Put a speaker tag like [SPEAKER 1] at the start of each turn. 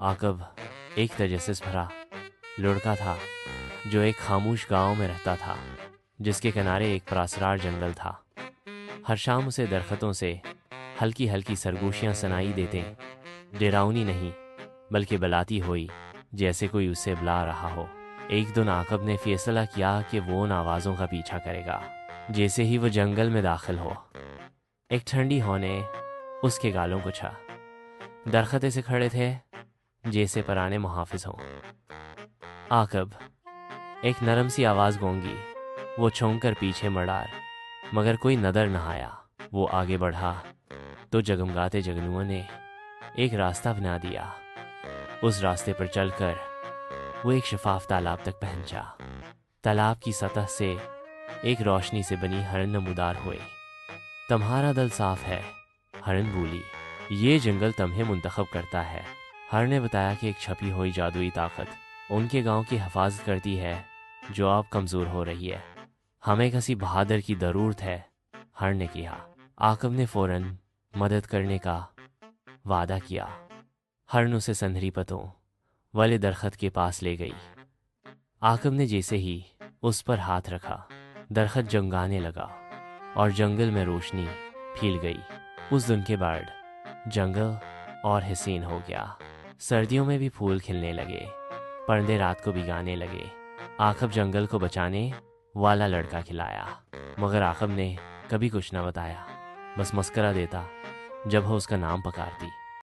[SPEAKER 1] आकब एक तजस्सुस भरा लड़का था जो एक खामोश गांव में रहता था, जिसके किनारे एक पुरअसरार जंगल था। हर शाम उसे दरख्तों से हल्की हल्की सरगोशियां सुनाई देते, डरावनी नहीं बल्कि बलाती हुई, जैसे कोई उसे बुला रहा हो। एक दिन आकब ने फैसला किया कि वो उन आवाज़ों का पीछा करेगा। जैसे ही वो जंगल में दाखिल हो, एक ठंडी हवा ने उसके गालों को छा। दरख्त से खड़े थे जैसे पुराने मुहाफिज हों। आकब, एक नरम सी आवाज़ गूंगी। वो छौंक कर पीछे मुड़ा, मगर कोई नज़र न आया। वो आगे बढ़ा तो जगमगाते जगनुओं ने एक रास्ता बना दिया। उस रास्ते पर चलकर वो एक शफाफ तालाब तक पहुंचा। तालाब की सतह से एक रोशनी से बनी हरन नमूदार हुए। तुम्हारा दिल साफ है, हरन बोली। ये जंगल तुम्हें मुंतखब करता है। हर ने बताया कि एक छपी हुई जादुई ताकत उनके गांव की हिफाजत करती है, जो अब कमज़ोर हो रही है। हमें किसी बहादुर की ज़रूरत है, हर ने कहा। आकब ने फौरन मदद करने का वादा किया। हरन उसे संदरी पतों वाले दरख्त के पास ले गई। आकब ने जैसे ही उस पर हाथ रखा, दरख्त जंगाने लगा और जंगल में रोशनी फैल गई। उस दिन के बाद जंगल और हसीन हो गया। सर्दियों में भी फूल खिलने लगे, परिंदे रात को भी गाने लगे। आकब जंगल को बचाने वाला लड़का खिलाया, मगर आकब ने कभी कुछ न बताया, बस मस्करा देता जब वो उसका नाम पुकारती।